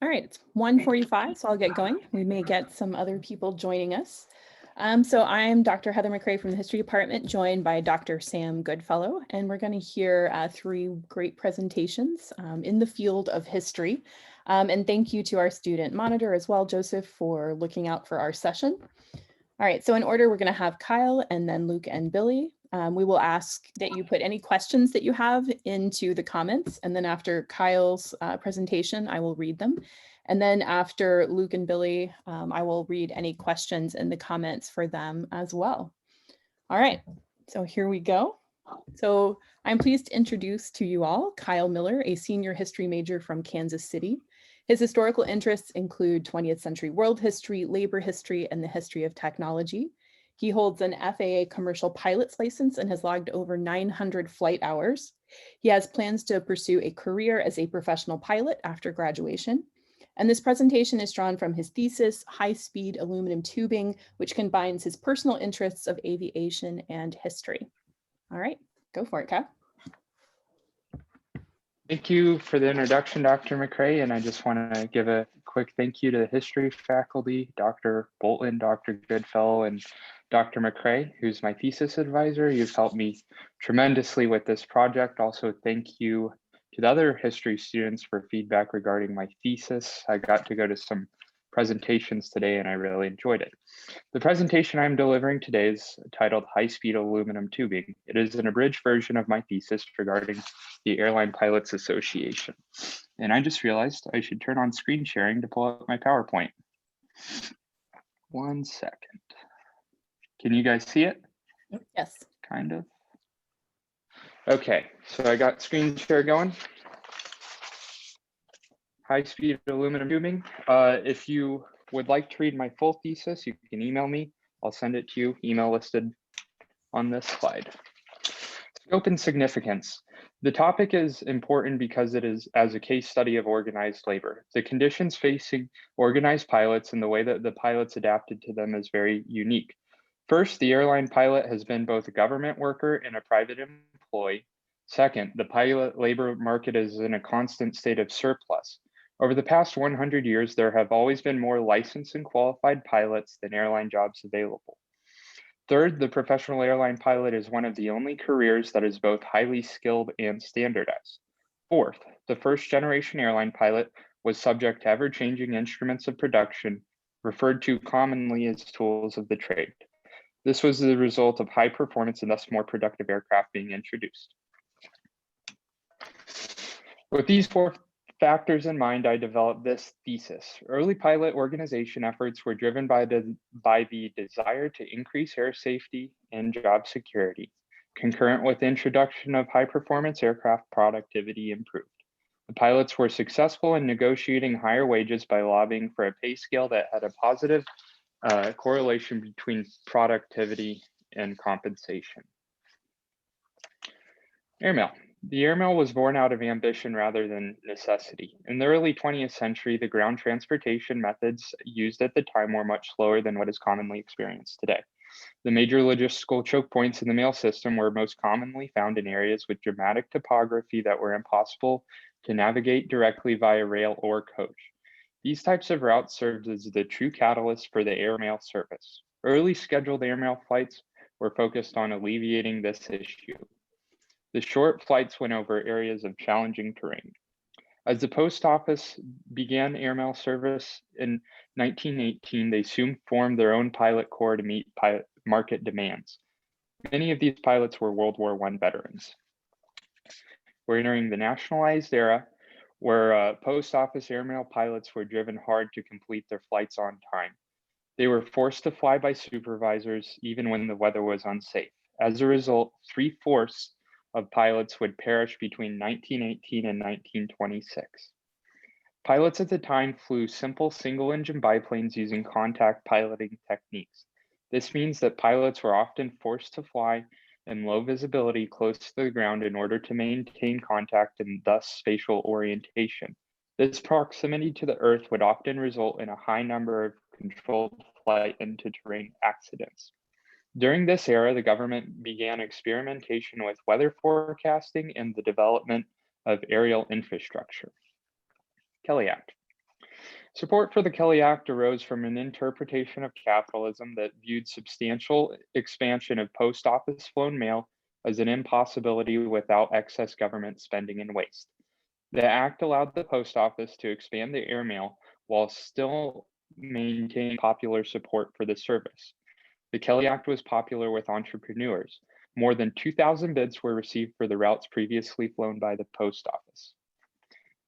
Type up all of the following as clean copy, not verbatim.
All right, it's 1:45, so I'll get going. We may get some other people joining us. So I'm Dr. Heather McRae from the History Department, joined by Dr. Sam Goodfellow, and we're going to hear three great presentations in the field of history. And thank you to our student monitor as well, Joseph, for looking out for our session. All right, so in order, we're going to have Kyle and then Luke and Billy. We will ask that you put any questions that you have into the comments, and then after Kyle's presentation, I will read them. And then after Luke and Billy, I will read any questions in the comments for them as well. All right, so here we go. So I'm pleased to introduce to you all Kyle Miller, a senior history major from Kansas City. His historical interests include 20th century world history, labor history, and the history of technology. He holds an FAA commercial pilot's license and has logged over 900 flight hours. He has plans to pursue a career as a professional pilot after graduation. And this presentation is drawn from his thesis, High-Speed Aluminum Tubing, which combines his personal interests of aviation and history. All right, go for it, Kyle. Thank you for the introduction, Dr. McRae, and I just want to give a quick thank you to the history faculty, Dr. Bolton, Dr. Goodfellow, and Dr. McRae, who's my thesis advisor. You've helped me tremendously with this project. Also, thank you to the other history students for feedback regarding my thesis. I got to go to some presentations today and I really enjoyed it. The presentation I'm delivering today is titled High-Speed Aluminum Tubing. It is an abridged version of my thesis regarding the Airline Pilots Association. And I just realized I should turn on screen sharing to pull up my PowerPoint. 1 second. Can you guys see it? Yes. Kind of. Okay, so I got screen share going. High-speed aluminum tubing. If you would like to read my full thesis, you can email me. I'll send it to you, email listed on this slide. Scope and significance. The topic is important because it is as a case study of organized labor. The conditions facing organized pilots and the way that the pilots adapted to them is very unique. First, the airline pilot has been both a government worker and a private employee. Second, the pilot labor market is in a constant state of surplus. Over the past 100 years, there have always been more licensed and qualified pilots than airline jobs available. Third, the professional airline pilot is one of the only careers that is both highly skilled and standardized. Fourth, the first generation airline pilot was subject to ever-changing instruments of production, referred to commonly as tools of the trade. This was the result of high performance and thus more productive aircraft being introduced. With these four factors in mind, I developed this thesis. Early pilot organization efforts were driven by the desire to increase air safety and job security. Concurrent with the introduction of high-performance aircraft, productivity improved. The pilots were successful in negotiating higher wages by lobbying for a pay scale that had a positive correlation between productivity and compensation. Airmail. The airmail was born out of ambition rather than necessity. In the early 20th century, the ground transportation methods used at the time were much slower than what is commonly experienced today. The major logistical choke points in the mail system were most commonly found in areas with dramatic topography that were impossible to navigate directly via rail or coach. These types of routes served as the true catalyst for the airmail service. Early scheduled airmail flights were focused on alleviating this issue. The short flights went over areas of challenging terrain. As the post office began airmail service in 1918, they soon formed their own pilot corps to meet market demands. Many of these pilots were World War I veterans. We're entering the Nationalized Era, where post office airmail pilots were driven hard to complete their flights on time. They were forced to fly by supervisors even when the weather was unsafe. As a result, 3/4 of pilots would perish between 1918 and 1926. Pilots at the time flew simple single-engine biplanes using contact piloting techniques. This means that pilots were often forced to fly in low visibility close to the ground in order to maintain contact and thus spatial orientation. This proximity to the Earth would often result in a high number of controlled flight into terrain accidents. During this era, the government began experimentation with weather forecasting and the development of aerial infrastructure. Kelly Act. Support for the Kelly Act arose from an interpretation of capitalism that viewed substantial expansion of post office flown mail as an impossibility without excess government spending and waste. The act allowed the post office to expand the airmail while still maintaining popular support for the service. The Kelly Act was popular with entrepreneurs. More than 2,000 bids were received for the routes previously flown by the post office.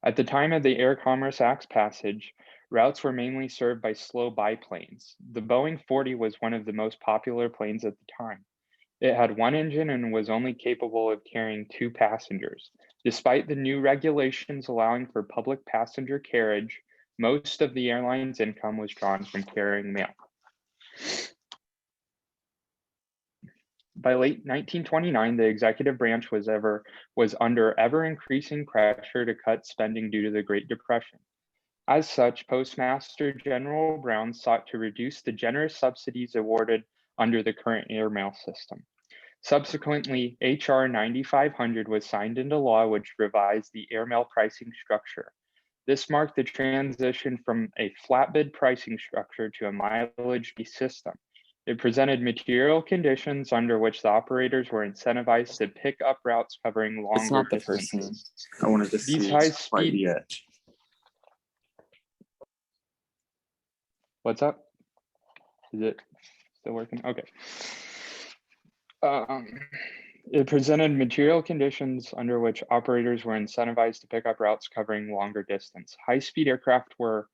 At the time of the Air Commerce Act's passage, routes were mainly served by slow biplanes. The Boeing 40 was one of the most popular planes at the time. It had one engine and was only capable of carrying 2 passengers. Despite the new regulations allowing for public passenger carriage, most of the airline's income was drawn from carrying mail. By late 1929, the executive branch was under ever increasing pressure to cut spending due to the Great Depression. As such, Postmaster General Brown sought to reduce the generous subsidies awarded under the current airmail system. Subsequently, H.R. 9500 was signed into law, which revised the airmail pricing structure. This marked the transition from a flat bid pricing structure to a mileage-based system. It presented material conditions under which the operators were incentivized to pick up routes covering longer It's not the distances. person I wanted to see. These Right high-speed. the edge. What's up? Is it still working? Okay. It presented material conditions under which operators were incentivized to pick up routes covering longer distance. High-speed aircraft were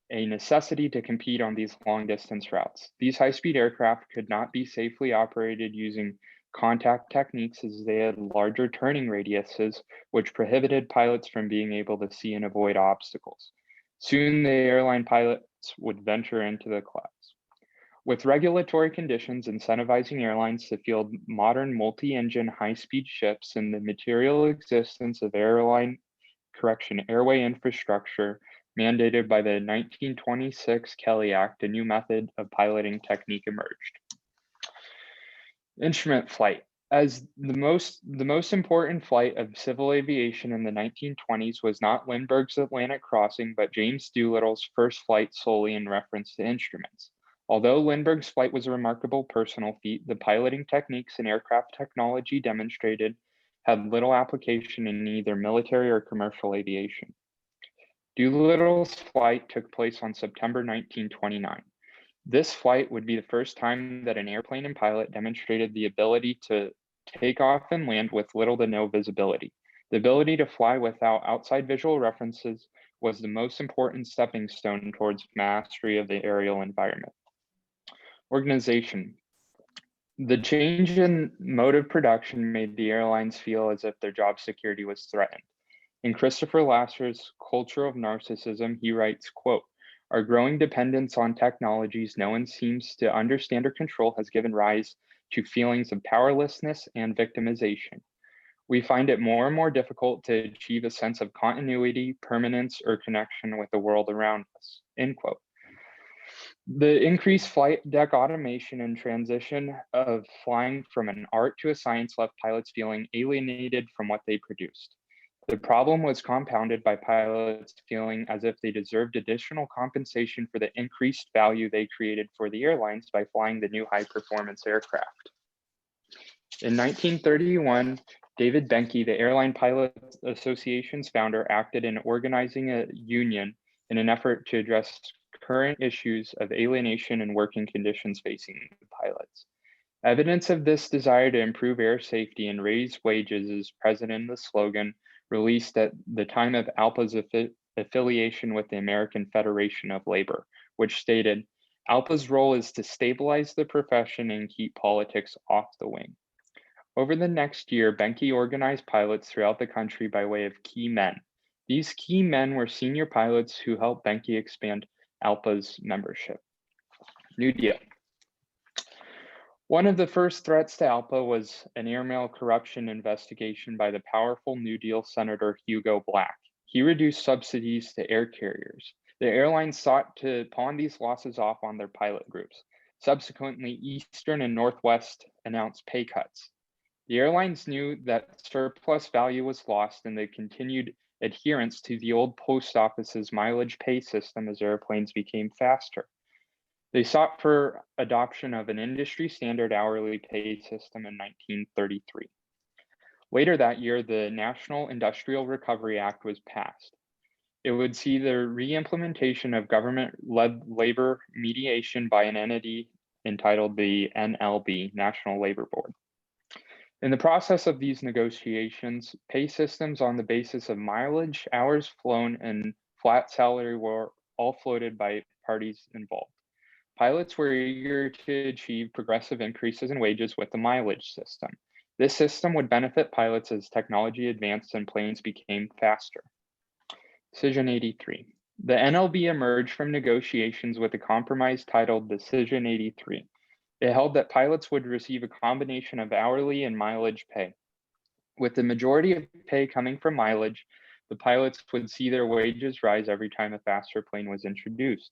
a necessity to compete on these long-distance routes. These high-speed aircraft could not be safely operated using contact techniques as they had larger turning radiuses, which prohibited pilots from being able to see and avoid obstacles. Soon, the airline pilots would venture into the clouds. With regulatory conditions incentivizing airlines to field modern multi-engine high-speed ships and the material existence of airway infrastructure mandated by the 1926 Kelly Act, a new method of piloting technique emerged. Instrument flight. As the most important flight of civil aviation in the 1920s was not Lindbergh's Atlantic crossing, but James Doolittle's first flight solely in reference to instruments. Although Lindbergh's flight was a remarkable personal feat, the piloting techniques and aircraft technology demonstrated had little application in either military or commercial aviation. Doolittle's flight took place on September 1929. This flight would be the first time that an airplane and pilot demonstrated the ability to take off and land with little to no visibility. The ability to fly without outside visual references was the most important stepping stone towards mastery of the aerial environment. Organization. The change in mode of production made the airlines feel as if their job security was threatened. In Christopher Lasser's Culture of Narcissism, he writes, quote, "Our growing dependence on technologies no one seems to understand or control has given rise to feelings of powerlessness and victimization. We find it more and more difficult to achieve a sense of continuity, permanence, or connection with the world around us," end quote. The increased flight deck automation and transition of flying from an art to a science left pilots feeling alienated from what they produced. The problem was compounded by pilots feeling as if they deserved additional compensation for the increased value they created for the airlines by flying the new high-performance aircraft. In 1931, David Benke, the Airline Pilots Association's founder, acted in organizing a union in an effort to address current issues of alienation and working conditions facing the pilots. Evidence of this desire to improve air safety and raise wages is present in the slogan released at the time of ALPA's affiliation with the American Federation of Labor, which stated, "ALPA's role is to stabilize the profession and keep politics off the wing." Over the next year, Benke organized pilots throughout the country by way of key men. These key men were senior pilots who helped Benke expand ALPA's membership. New Deal. One of the first threats to ALPA was an airmail corruption investigation by the powerful New Deal Senator Hugo Black. He reduced subsidies to air carriers. The airlines sought to pawn these losses off on their pilot groups. Subsequently, Eastern and Northwest announced pay cuts. The airlines knew that surplus value was lost and they continued adherence to the old post office's mileage pay system as airplanes became faster. They sought for adoption of an industry standard hourly pay system in 1933. Later that year, the National Industrial Recovery Act was passed. It would see the re-implementation of government-led labor mediation by an entity entitled the NLB, National Labor Board. In the process of these negotiations, pay systems on the basis of mileage, hours flown, and flat salary were all floated by parties involved. Pilots were eager to achieve progressive increases in wages with the mileage system. This system would benefit pilots as technology advanced and planes became faster. Decision 83. The NLB emerged from negotiations with a compromise titled Decision 83. It held that pilots would receive a combination of hourly and mileage pay. With the majority of pay coming from mileage, the pilots would see their wages rise every time a faster plane was introduced.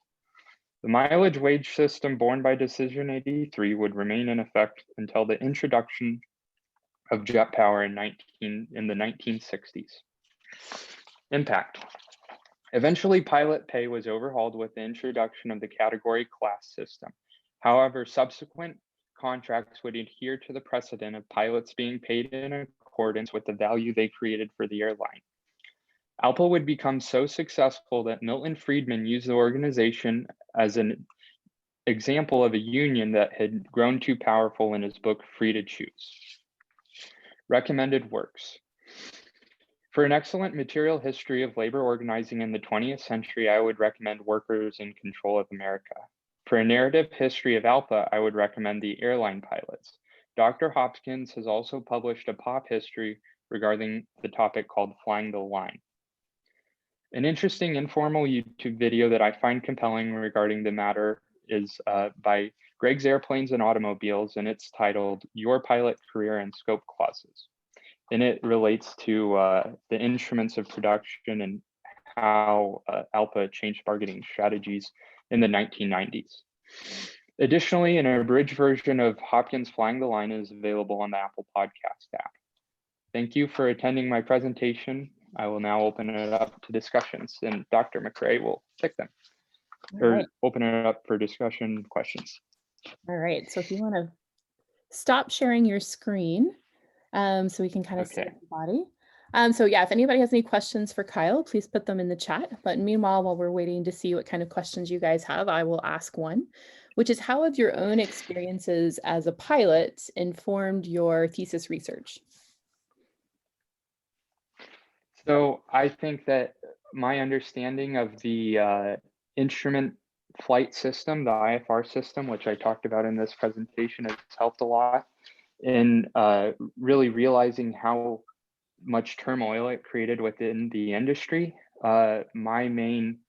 The mileage wage system born by Decision 83 would remain in effect until the introduction of jet power in the 1960s. Impact. Eventually, pilot pay was overhauled with the introduction of the category class system. However, subsequent contracts would adhere to the precedent of pilots being paid in accordance with the value they created for the airline. ALPA would become so successful that Milton Friedman used the organization as an example of a union that had grown too powerful in his book, Free to Choose. Recommended works. For an excellent material history of labor organizing in the 20th century, I would recommend Workers in Control of America. For a narrative history of ALPA, I would recommend The Airline Pilots. Dr. Hopkins has also published a pop history regarding the topic called Flying the Line. An interesting informal YouTube video that I find compelling regarding the matter is by Greg's Airplanes and Automobiles, and it's titled Your Pilot Career and Scope Clauses. And it relates to the instruments of production and how ALPA changed bargaining strategies in the 1990s. Additionally, an abridged version of Hopkins' Flying the Line is available on the Apple Podcast app. Thank you for attending my presentation. I will now open it up to discussions, and Dr. McRae will take them, or open it up for discussion questions. All right, so if you want to stop sharing your screen so we can kind of see everybody. So yeah, if anybody has any questions for Kyle, please put them in the chat. But meanwhile, while we're waiting to see what kind of questions you guys have, I will ask one, which is how have your own experiences as a pilot informed your thesis research? So I think that my understanding of the instrument flight system, the IFR system, which I talked about in this presentation, has helped a lot in really realizing how much turmoil it created within the industry. My main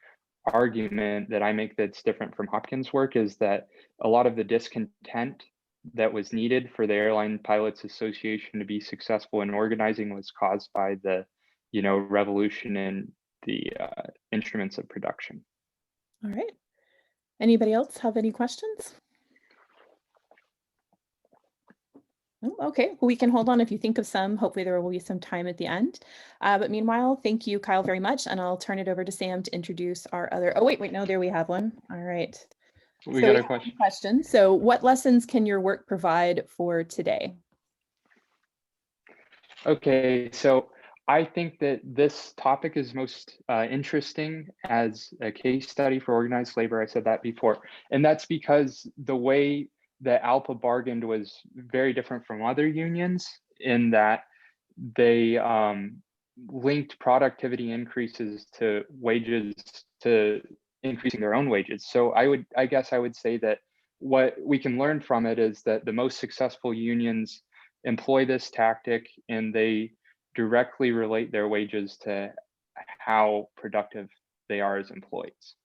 argument that I make that's different from Hopkins' work is that a lot of the discontent that was needed for the Airline Pilots Association to be successful in organizing was caused by the revolution in the instruments of production. All right. Anybody else have any questions? Oh, okay, well, we can hold on if you think of some. Hopefully there will be some time at the end. But meanwhile, thank you, Kyle, very much. And I'll turn it over to Sam to introduce our other, oh, wait, no, there we have one. All right. We got a question. So what lessons can your work provide for today? Okay, so I think that this topic is most interesting as a case study for organized labor. I said that before, and that's because the way that ALPA bargained was very different from other unions in that they linked productivity increases to wages, to increasing their own wages. So I guess I would say that what we can learn from it is that the most successful unions employ this tactic and they directly relate their wages to how productive they are as employees.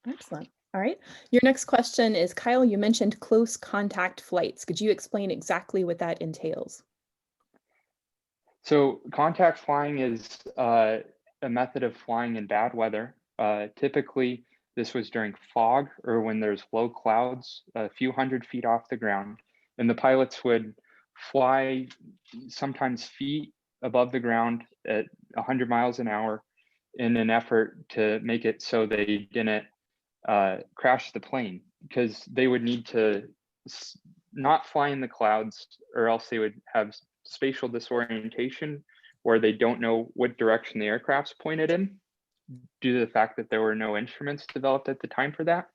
Excellent. All right. Your next question is, Kyle, you mentioned close contact flights. Could you explain exactly what that entails? So contact flying is a method of flying in bad weather. Typically, this was during fog or when there's low clouds a few hundred feet off the ground, and the pilots would fly sometimes feet above the ground at 100 miles an hour in an effort to make it so they didn't crash the plane, because they would need to not fly in the clouds, or else they would have spatial disorientation where they don't know what direction the aircraft's pointed in, due to the fact that there were no instruments developed at the time for that.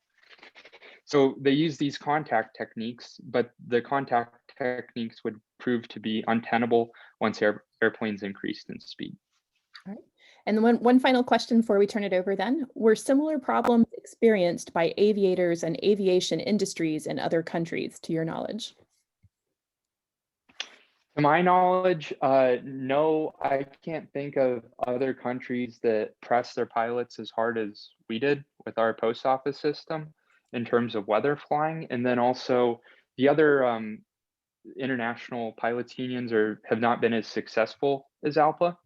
So they use these contact techniques, but the contact techniques would prove to be untenable once airplanes increased in speed. All right. And one final question before we turn it over then. Were similar problems experienced by aviators and aviation industries in other countries, to your knowledge? To my knowledge, no, I can't think of other countries that press their pilots as hard as we did with our post office system in terms of weather flying. And then also the other international pilots unions have not been as successful as ALPA.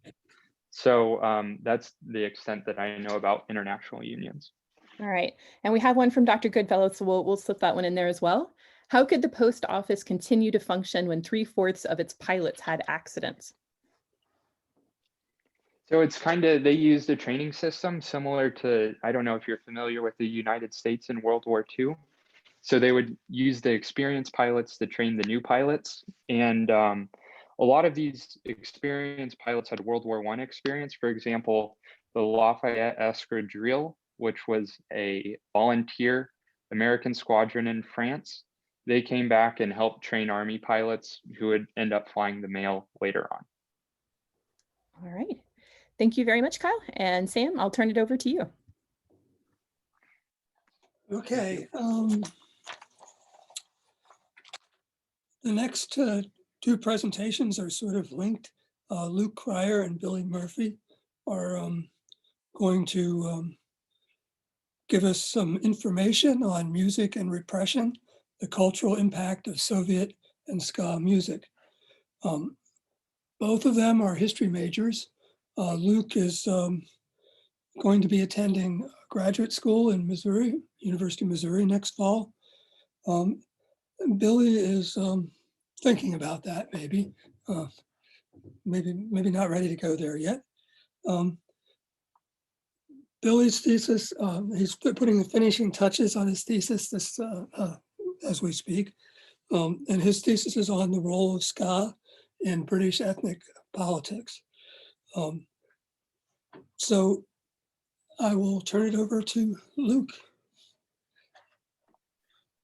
So that's the extent that I know about international unions. All right. And we have one from Dr. Goodfellow, so we'll slip that one in there as well. How could the post office continue to function when 3/4 of its pilots had accidents? So it's they used a training system similar to, I don't know if you're familiar with the United States in World War II. So they would use the experienced pilots to train the new pilots. And a lot of these experienced pilots had World War I experience. For example, the Lafayette Escadrille, which was a volunteer American squadron in France. They came back and helped train Army pilots who would end up flying the Mail later on. All right. Thank you very much, Kyle. And Sam, I'll turn it over to you. Okay. The next two presentations are sort of linked. Luke Cryer and Billy Murphy are going to give us some information on music and repression, the cultural impact of Soviet and ska music. Both of them are history majors. Luke is going to be attending graduate school in Missouri, University of Missouri next fall. Billy is thinking about that, maybe not ready to go there yet. Billy's thesis, he's putting the finishing touches on his thesis as we speak. And his thesis is on the role of ska in British ethnic politics. So I will turn it over to Luke.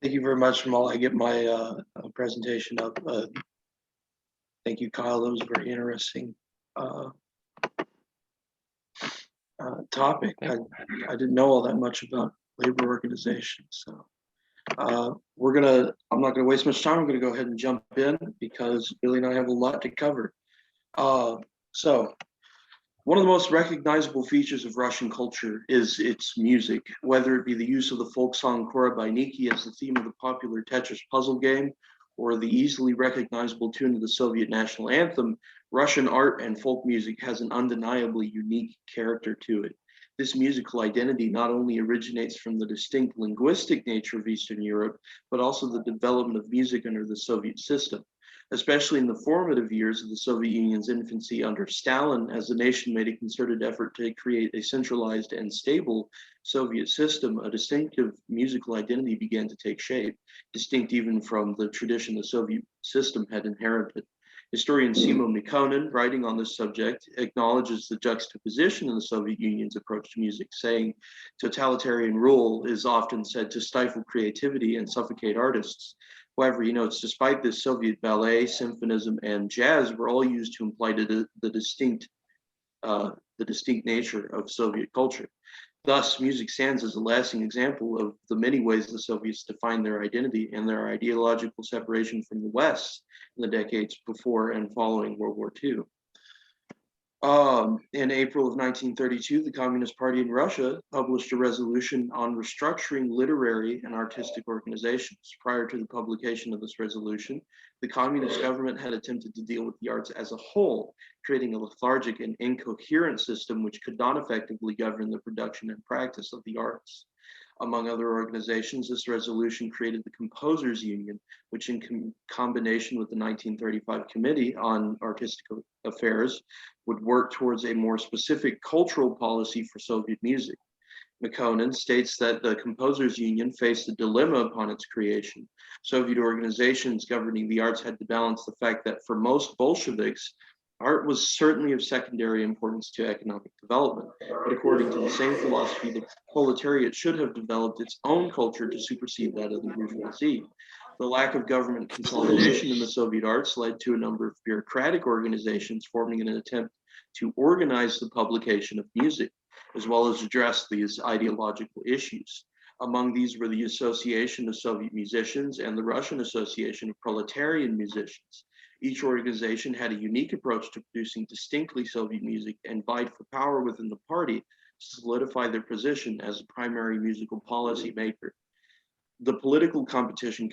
Thank you very much. While I get my presentation up, thank you, Kyle. That was a very interesting topic. I didn't know all that much about labor organization, so I'm not gonna waste much time. I'm gonna go ahead and jump in because Billy and I have a lot to cover. So one of the most recognizable features of Russian culture is its music, whether it be the use of the folk song Korabayniki as the theme of the popular Tetris puzzle game, or the easily recognizable tune of the Soviet national anthem. Russian art and folk music has an undeniably unique character to it. This musical identity not only originates from the distinct linguistic nature of Eastern Europe, but also the development of music under the Soviet system. Especially in the formative years of the Soviet Union's infancy under Stalin, as the nation made a concerted effort to create a centralized and stable Soviet system, a distinctive musical identity began to take shape, distinct even from the tradition the Soviet system had inherited. Historian Simo Mikkonen, writing on this subject, acknowledges the juxtaposition in the Soviet Union's approach to music, saying, totalitarian rule is often said to stifle creativity and suffocate artists. However, he notes, despite this, Soviet ballet, symphonism, and jazz were all used to imply the distinct nature of Soviet culture. Thus, music stands as a lasting example of the many ways the Soviets defined their identity and their ideological separation from the West in the decades before and following World War II. In April of 1932, the Communist Party in Russia published a resolution on restructuring literary and artistic organizations. Prior to the publication of this resolution, the communist government had attempted to deal with the arts as a whole, creating a lethargic and incoherent system which could not effectively govern the production and practice of the arts. Among other organizations, this resolution created the Composers Union, which in combination with the 1935 Committee on Artistic Affairs would work towards a more specific cultural policy for Soviet music. McConan states that the Composers Union faced a dilemma upon its creation. Soviet organizations governing the arts had to balance the fact that for most Bolsheviks, art was certainly of secondary importance to economic development, but according to the same philosophy, the proletariat should have developed its own culture to supersede that of the bourgeoisie. The lack of government consolidation in the Soviet arts led to a number of bureaucratic organizations forming in an attempt to organize the publication of music, as well as address these ideological issues. Among these were the Association of Soviet Musicians and the Russian Association of Proletarian Musicians. Each organization had a unique approach to producing distinctly Soviet music and vied for power within the party to solidify their position as a primary musical policy maker. The political competition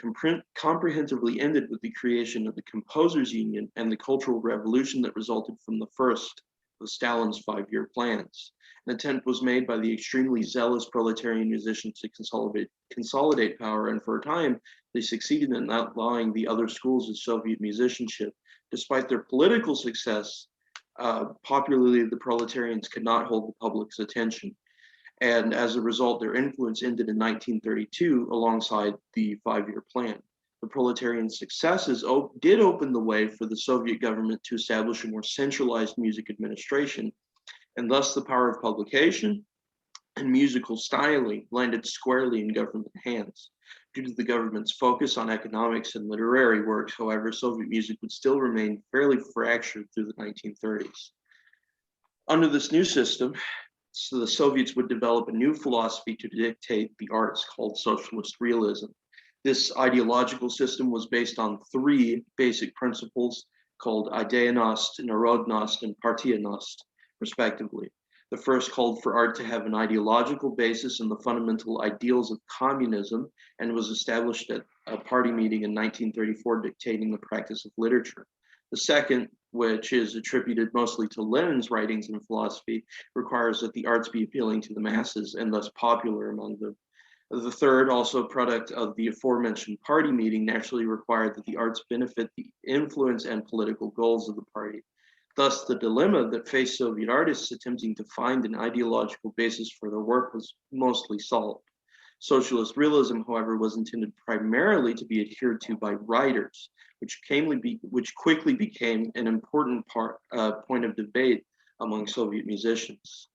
comprehensively ended with the creation of the Composers Union and the Cultural Revolution that resulted from the first of Stalin's 5-year plans. An attempt was made by the extremely zealous proletarian musicians to consolidate power, and for a time, they succeeded in outlawing the other schools of Soviet musicianship. Despite their political success, popularly the proletarians could not hold the public's attention. And as a result, their influence ended in 1932 alongside the 5-year plan. The proletarian successes did open the way for the Soviet government to establish a more centralized music administration, and thus the power of publication and musical styling landed squarely in government hands. Due to the government's focus on economics and literary works, however, Soviet music would still remain fairly fractured through the 1930s. Under this new system, the Soviets would develop a new philosophy to dictate the arts called socialist realism. This ideological system was based on 3 basic principles called ideyanost, narodnost, and partiyanost, respectively. The first called for art to have an ideological basis in the fundamental ideals of communism and was established at a party meeting in 1934 dictating the practice of literature. The second, which is attributed mostly to Lenin's writings in philosophy, requires that the arts be appealing to the masses and thus popular among them. The third, also a product of the aforementioned party meeting, naturally required that the arts benefit the influence and political goals of the party. Thus, the dilemma that faced Soviet artists attempting to find an ideological basis for their work was mostly solved. Socialist realism, however, was intended primarily to be adhered to by writers, which quickly became an important point of debate among Soviet musicians.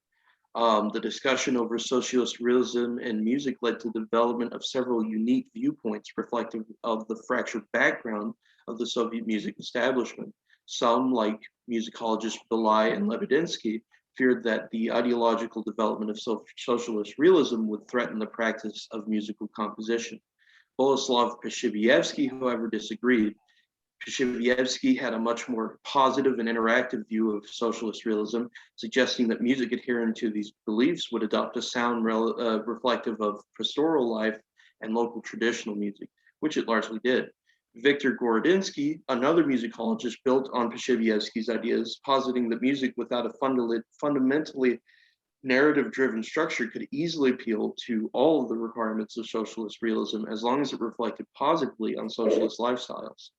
The discussion over socialist realism in music led to the development of several unique viewpoints reflective of the fractured background of the Soviet music establishment. Some, like musicologists Belay and Lebedinsky, feared that the ideological development of socialist realism would threaten the practice of musical composition. Boleslav Przybylewski, however, disagreed. Przybylewski had a much more positive and interactive view of socialist realism, suggesting that music adhering to these beliefs would adopt a sound reflective of pastoral life and local traditional music, which it largely did. Viktor Gorodinsky, another musicologist, built on Przybylewski's ideas, positing that music without a fundamentally narrative-driven structure could easily appeal to all of the requirements of socialist realism as long as it reflected positively on socialist lifestyles.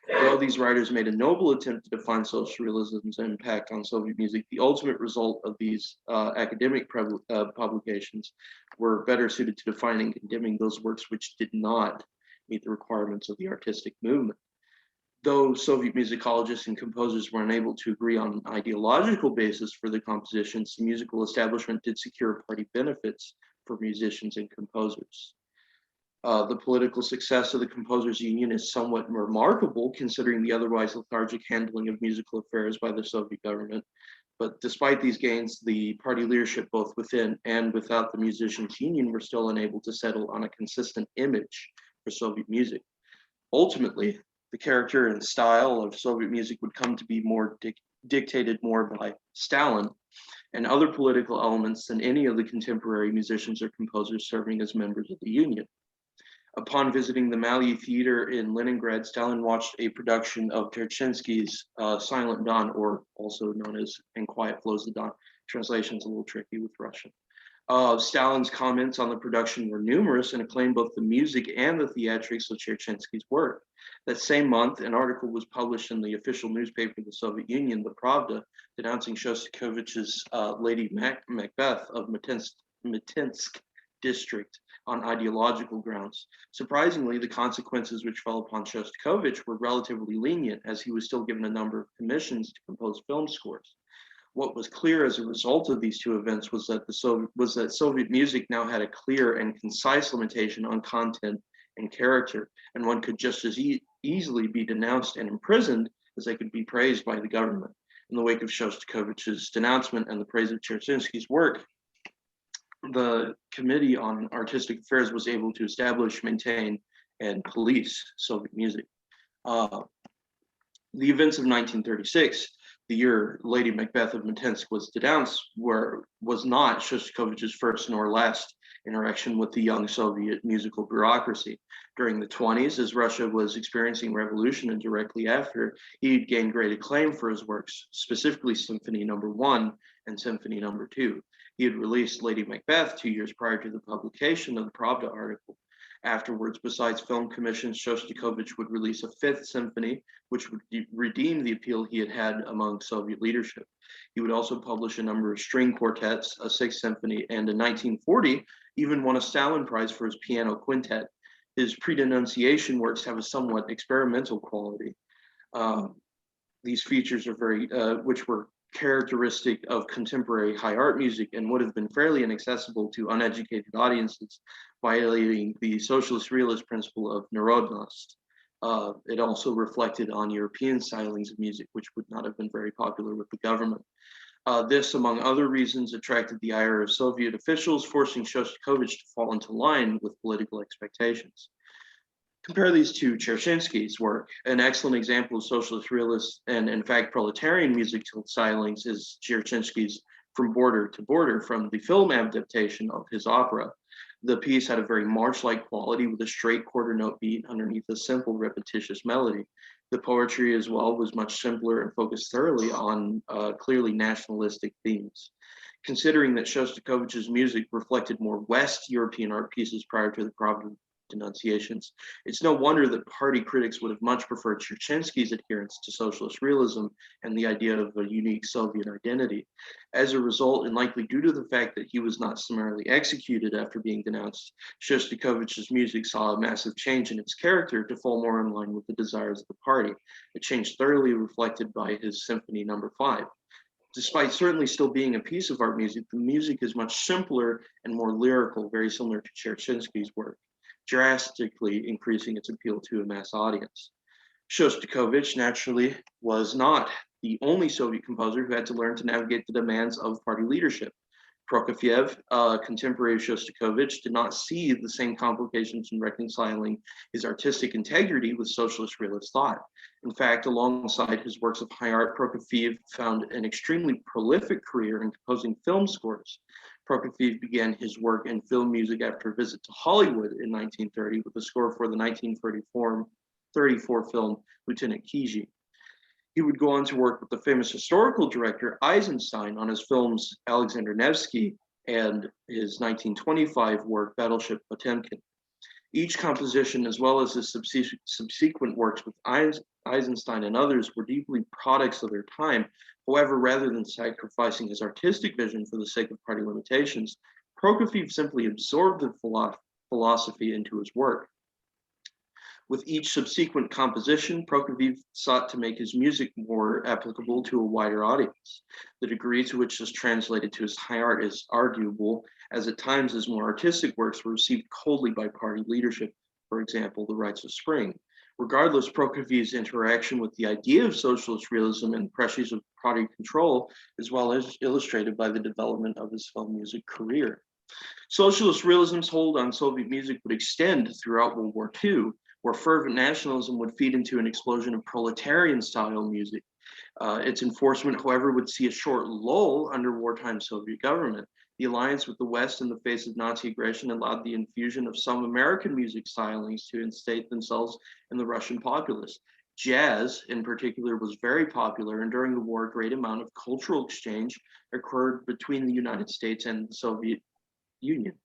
Though these writers made a noble attempt to define social realism's impact on Soviet music, the ultimate result of these academic publications were better suited to defining and condemning those works which did not meet the requirements of the artistic movement. Though Soviet musicologists and composers were unable to agree on an ideological basis for the compositions, the musical establishment did secure party benefits for musicians and composers. The political success of the Composers Union is somewhat remarkable considering the otherwise lethargic handling of musical affairs by the Soviet government. But despite these gains, the party leadership both within and without the Musicians Union were still unable to settle on a consistent image for Soviet music. Ultimately, the character and style of Soviet music would come to be more dictated more by Stalin and other political elements than any of the contemporary musicians or composers serving as members of the Union. Upon visiting the Maly Theater in Leningrad, Stalin watched a production of Terchinsky's Silent Dawn, or also known as And Quiet Flows the Dawn. Translation's a little tricky with Russian. Stalin's comments on the production were numerous and acclaimed both the music and the theatrics of Cherchinsky's work. That same month, an article was published in the official newspaper of the Soviet Union, the Pravda, denouncing Shostakovich's Lady Macbeth of Mitensk district on ideological grounds. Surprisingly, the consequences which fell upon Shostakovich were relatively lenient, as he was still given a number of commissions to compose film scores. What was clear as a result of these two events was that Soviet music now had a clear and concise limitation on content and character, and one could just as easily be denounced and imprisoned as they could be praised by the government. In the wake of Shostakovich's denouncement and the praise of Cherchinsky's work, the Committee on Artistic Affairs was able to establish, maintain, and police Soviet music. The events of 1936, the year Lady Macbeth of Mitensk was denounced, was not Shostakovich's first nor last interaction with the young Soviet musical bureaucracy. During the 1920s, as Russia was experiencing revolution, and directly after, he gained great acclaim for his works, specifically Symphony No. 1 and Symphony No. 2. He had released Lady Macbeth 2 years prior to the publication of the Pravda article. Afterwards, besides film commissions, Shostakovich would release a fifth symphony, which would redeem the appeal he had had among Soviet leadership. He would also publish a number of string quartets, a sixth symphony, and in 1940, even won a Stalin Prize for his piano quintet. His pre-denunciation works have a somewhat experimental quality. These features are which were characteristic of contemporary high art music and would have been fairly inaccessible to uneducated audiences, violating the socialist realist principle of narodnost. It also reflected on European stylings of music, which would not have been very popular with the government. This, among other reasons, attracted the ire of Soviet officials, forcing Shostakovich to fall into line with political expectations. Compare these to Cherchinsky's work. An excellent example of socialist realist and, in fact, proletarian music stylings is Cherchinsky's From Border to Border, from the film adaptation of his opera. The piece had a very march-like quality with a straight quarter note beat underneath a simple repetitious melody. The poetry as well was much simpler and focused thoroughly on clearly nationalistic themes. Considering that Shostakovich's music reflected more West European art pieces prior to the Pravda denunciations, it's no wonder that party critics would have much preferred Cherchinsky's adherence to socialist realism and the idea of a unique Soviet identity. As a result, and likely due to the fact that he was not summarily executed after being denounced, Shostakovich's music saw a massive change in its character to fall more in line with the desires of the party. A change thoroughly reflected by his Symphony No. 5. Despite certainly still being a piece of art music, the music is much simpler and more lyrical, very similar to Cherchinsky's work, drastically increasing its appeal to a mass audience. Shostakovich naturally was not the only Soviet composer who had to learn to navigate the demands of party leadership. Prokofiev, a contemporary of Shostakovich, did not see the same complications in reconciling his artistic integrity with socialist realist thought. In fact, alongside his works of high art, Prokofiev found an extremely prolific career in composing film scores. Prokofiev began his work in film music after a visit to Hollywood in 1930 with a score for the 1934 film Lieutenant Kiji. He would go on to work with the famous historical director Eisenstein on his films Alexander Nevsky and his 1925 work Battleship Potemkin. Each composition, as well as his subsequent works with Eisenstein and others, were deeply products of their time. However, rather than sacrificing his artistic vision for the sake of party limitations, Prokofiev simply absorbed the philosophy into his work. With each subsequent composition, Prokofiev sought to make his music more applicable to a wider audience. The degree to which this translated to his high art is arguable, as at times his more artistic works were received coldly by party leadership, for example, The Rites of Spring. Regardless, Prokofiev's interaction with the idea of socialist realism and pressures of party control is well illustrated by the development of his film music career. Socialist realism's hold on Soviet music would extend throughout World War II, where fervent nationalism would feed into an explosion of proletarian-style music. Its enforcement, however, would see a short lull under wartime Soviet government. The alliance with the West in the face of Nazi aggression allowed the infusion of some American music stylings to instate themselves in the Russian populace. Jazz, in particular, was very popular, and during the war, a great amount of cultural exchange occurred between the United States and the Soviet Union.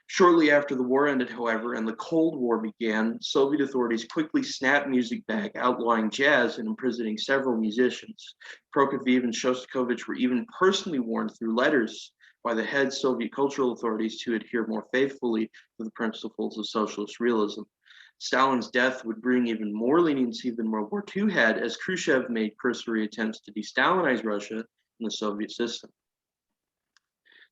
Shortly after the war ended, however, and the Cold War began, Soviet authorities quickly snapped music back, outlawing jazz and imprisoning several musicians. Prokofiev and Shostakovich were even personally warned through letters by the head Soviet cultural authorities to adhere more faithfully to the principles of socialist realism. Stalin's death would bring even more leniency than World War II had, as Khrushchev made cursory attempts to de-Stalinize Russia and the Soviet system.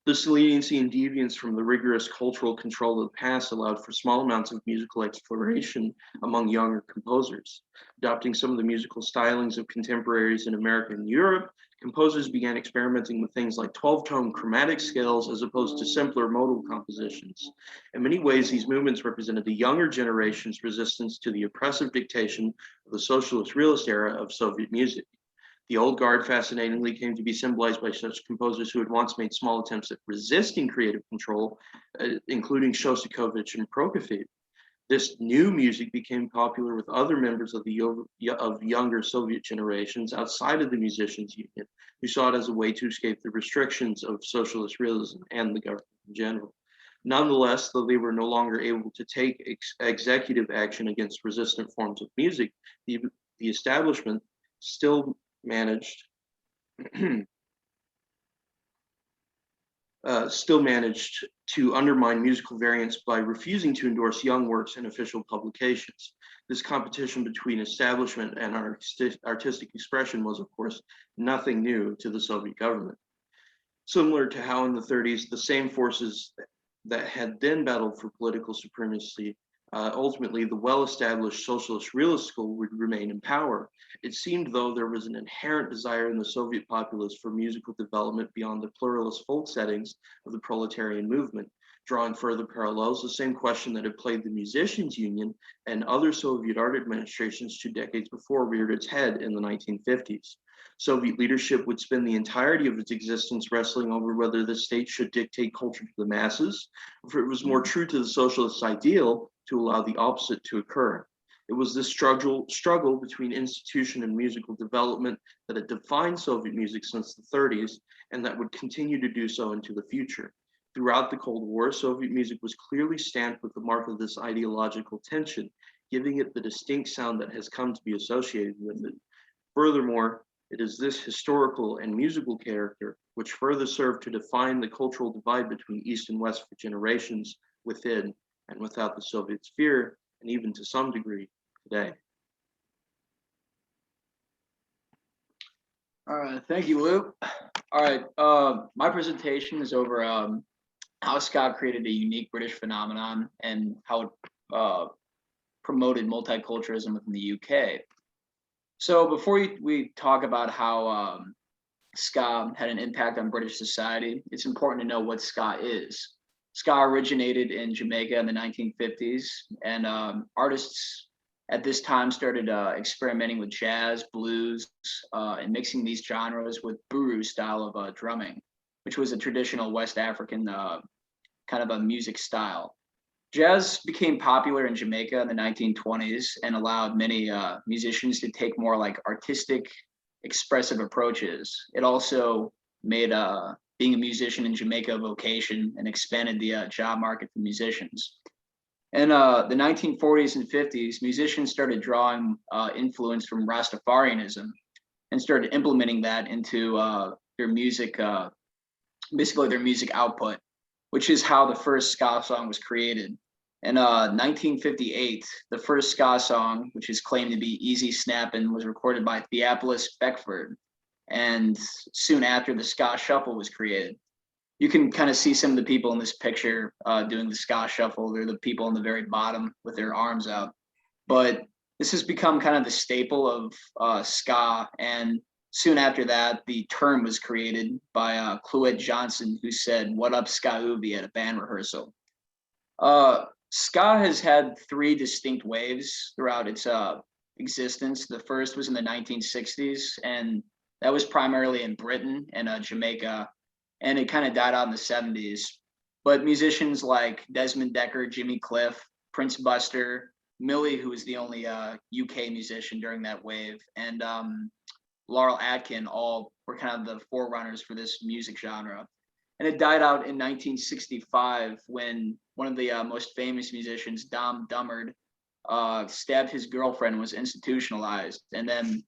This leniency and deviance from the rigorous cultural control of the past allowed for small amounts of musical exploration among younger composers. Adopting some of the musical stylings of contemporaries in America and Europe, composers began experimenting with things like 12-tone chromatic scales as opposed to simpler modal compositions. In many ways, these movements represented the younger generation's resistance to the oppressive dictation of the socialist realist era of Soviet music. The old guard fascinatingly came to be symbolized by such composers who had once made small attempts at resisting creative control, including Shostakovich and Prokofiev. This new music became popular with other members of younger Soviet generations outside of the Musicians' Union, who saw it as a way to escape the restrictions of socialist realism and the government in general. Nonetheless, though they were no longer able to take executive action against resistant forms of music, the establishment still managed to undermine musical variants by refusing to endorse young works in official publications. This competition between establishment and artistic expression was, of course, nothing new to the Soviet government. Similar to how in the 30s, the same forces that had then battled for political supremacy, ultimately the well-established socialist realist school would remain in power. It seemed, though, there was an inherent desire in the Soviet populace for musical development beyond the pluralist folk settings of the proletarian movement. Drawing further parallels, the same question that had plagued the Musicians' Union and other Soviet art administrations 2 decades before reared its head in the 1950s. Soviet leadership would spend the entirety of its existence wrestling over whether the state should dictate culture to the masses, or if it was more true to the socialist ideal to allow the opposite to occur. It was this struggle between institution and musical development that had defined Soviet music since the 30s, and that would continue to do so into the future. Throughout the Cold War, Soviet music was clearly stamped with the mark of this ideological tension, giving it the distinct sound that has come to be associated with it. Furthermore, it is this historical and musical character which further served to define the cultural divide between East and West for generations within and without the Soviet sphere, and even to some degree today. All right, thank you, Luke. All right, my presentation is over how ska created a unique British phenomenon and how it promoted multiculturalism within the UK. So before we talk about how ska had an impact on British society, it's important to know what ska is. Ska originated in Jamaica in the 1950s, and artists at this time started experimenting with jazz, blues, and mixing these genres with buru style of drumming, which was a traditional West African kind of a music style. Jazz became popular in Jamaica in the 1920s and allowed many musicians to take more like artistic, expressive approaches. It also made being a musician in Jamaica a vocation and expanded the job market for musicians. In the 1940s and 50s, musicians started drawing influence from Rastafarianism and started implementing that into their music, basically their music output, which is how the first ska song was created. In 1958, the first ska song, which is claimed to be Easy Snappin', was recorded by Theophilus Beckford. And soon after, the ska shuffle was created. You can kind of see some of the people in this picture doing the ska shuffle. They're the people in the very bottom with their arms out. But this has become kind of the staple of ska. And soon after that, the term was created by Cluette Johnson, who said, "What up, ska-oovie," at a band rehearsal. Ska has had 3 distinct waves throughout its existence. The first was in the 1960s, and that was primarily in Britain and Jamaica, and it kind of died out in the 70s. But musicians like Desmond Dekker, Jimmy Cliff, Prince Buster, Millie, who was the only UK musician during that wave, and Laurel Atkin all were kind of the forerunners for this music genre. And it died out in 1965 when one of the most famous musicians, Dom Dummard, stabbed his girlfriend and was institutionalized. And then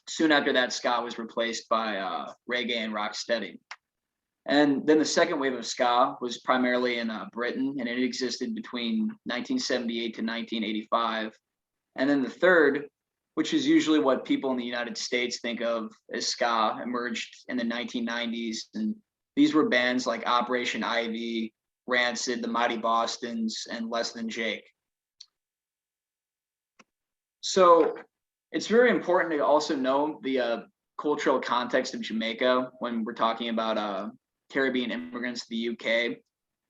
soon after that, ska was replaced by reggae and rocksteady. And then the second wave of ska was primarily in Britain, and it existed between 1978 to 1985. And then the third, which is usually what people in the United States think of as ska, emerged in the 1990s. And these were bands like Operation Ivy, Rancid, the Mighty Bostons, and Less Than Jake. So it's very important to also know the cultural context of Jamaica when we're talking about Caribbean immigrants to the UK.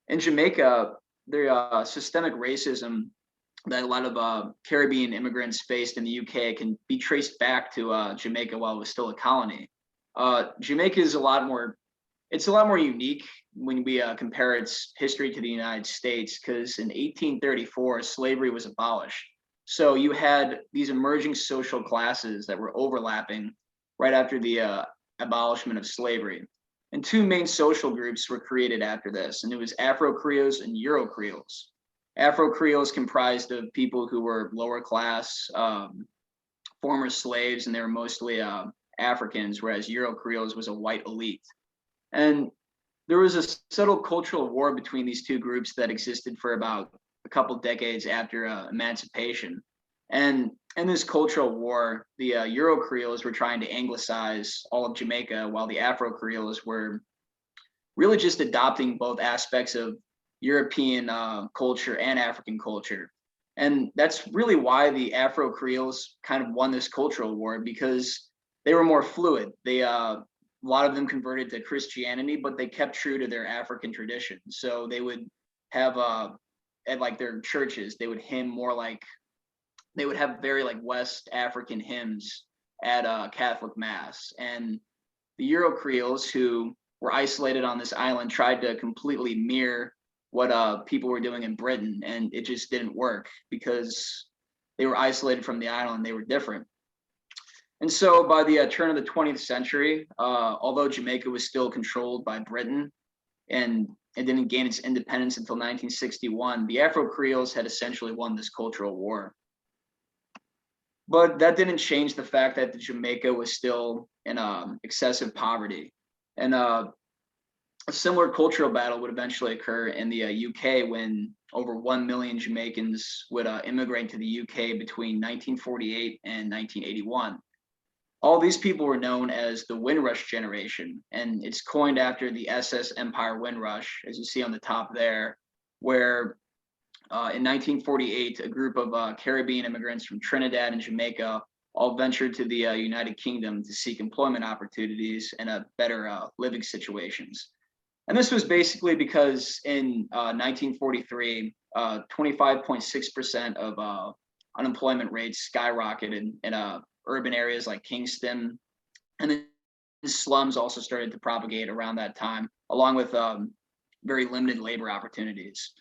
In Jamaica, the systemic racism that a lot of Caribbean immigrants faced in the UK can be traced back to Jamaica while it was still a colony. Jamaica is a lot more unique when we compare its history to the United States, because in 1834, slavery was abolished. So you had these emerging social classes that were overlapping right after the abolishment of slavery. And two main social groups were created after this, and it was Afro-Creoles and Euro-Creoles. Afro-Creoles comprised of people who were lower class, former slaves, and they were mostly Africans, whereas Euro-Creoles was a white elite. And there was a subtle cultural war between these two groups that existed for about a couple decades after emancipation. And in this cultural war, the Euro-Creoles were trying to anglicize all of Jamaica, while the Afro-Creoles were really just adopting both aspects of European culture and African culture. And that's really why the Afro-Creoles kind of won this cultural war, because they were more fluid. They a lot of them converted to Christianity, but they kept true to their African tradition. So they would have at like their churches, they would hymn more like, they would have very like West African hymns at Catholic Mass. And the Euro-Creoles, who were isolated on this island, tried to completely mirror what people were doing in Britain, and it just didn't work because they were isolated from the island. They were different. And so by the turn of the 20th century, although Jamaica was still controlled by Britain and it didn't gain its independence until 1961, the Afro-Creoles had essentially won this cultural war. But that didn't change the fact that Jamaica was still in excessive poverty. And a similar cultural battle would eventually occur in the UK when over 1 million Jamaicans would immigrate to the UK between 1948 and 1981. All these people were known as the Windrush generation, and it's coined after the SS Empire Windrush, as you see on the top there, where in 1948, a group of Caribbean immigrants from Trinidad and Jamaica all ventured to the United Kingdom to seek employment opportunities and better living situations. And this was basically because in 1943, 25.6% of unemployment rates skyrocketed in urban areas like Kingston, and then the slums also started to propagate around that time, along with very limited labor opportunities.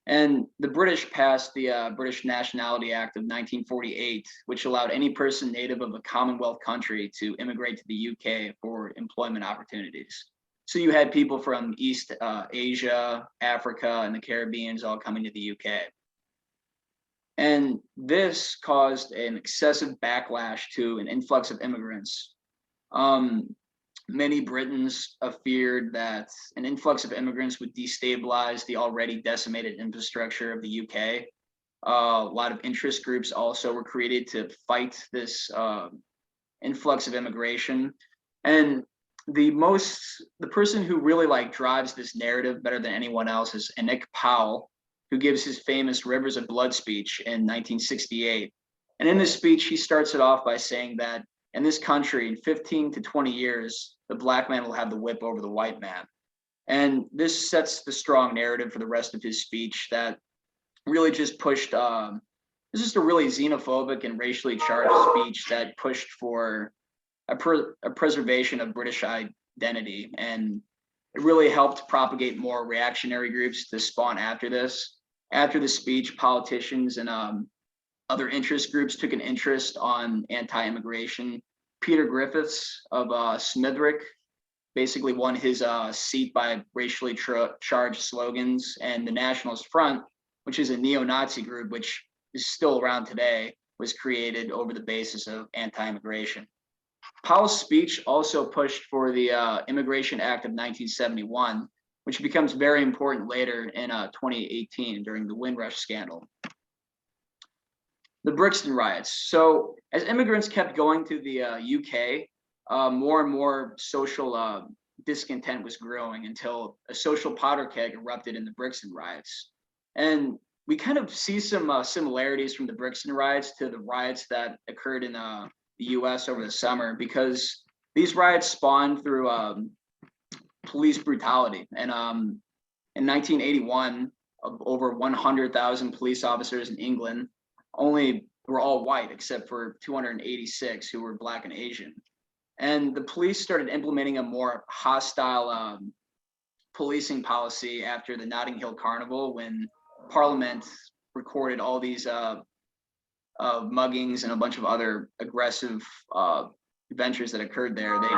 And the British passed the British Nationality Act of 1948, which allowed any person native of a Commonwealth country to immigrate to the UK for employment opportunities. So you had people from East Asia, Africa, and the Caribbeans all coming to the UK. And this caused an excessive backlash to an influx of immigrants. Many Britons feared that an influx of immigrants would destabilize the already decimated infrastructure of the UK. A lot of interest groups also were created to fight this influx of immigration. And the person who really like drives this narrative better than anyone else is Nick Powell, who gives his famous Rivers of Blood speech in 1968. And in this speech, he starts it off by saying that in this country, in 15 to 20 years, the black man will have the whip over the white man. And this sets the strong narrative for the rest of his speech that really just pushed, this is just a really xenophobic and racially charged speech that pushed for a preservation of British identity. And it really helped propagate more reactionary groups to spawn after this. After the speech, politicians and other interest groups took an interest on anti-immigration. Peter Griffiths of Smithwick basically won his seat by racially charged slogans, and the Nationalist Front, which is a neo-Nazi group, which is still around today, was created over the basis of anti-immigration. Powell's speech also pushed for the Immigration Act of 1971, which becomes very important later in 2018 during the Windrush scandal. The Brixton riots. So as immigrants kept going to the UK, more and more social discontent was growing until a social powder keg erupted in the Brixton riots. And we kind of see some similarities from the Brixton riots to the riots that occurred in the US over the summer, because these riots spawned through police brutality. And in 1981, of over 100,000 police officers in England only were all white, except for 286 who were Black and Asian. And the police started implementing a more hostile policing policy after the Notting Hill Carnival, when Parliament recorded all these muggings and a bunch of other aggressive ventures that occurred there. They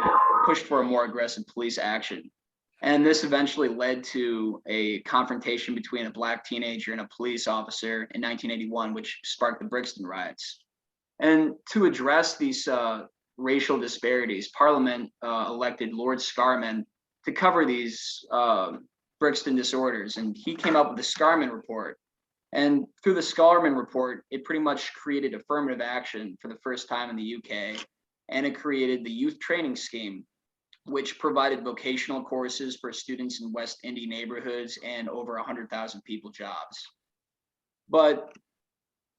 pushed for a more aggressive police action. And this eventually led to a confrontation between a Black teenager and a police officer in 1981, which sparked the Brixton riots. And to address these racial disparities, Parliament elected Lord Scarman to cover these Brixton disorders. And he came up with the Scarman Report. And through the Scarman Report, it pretty much created affirmative action for the first time in the UK. And it created the Youth Training Scheme, which provided vocational courses for students in West Indian neighborhoods and over 100,000 people jobs. But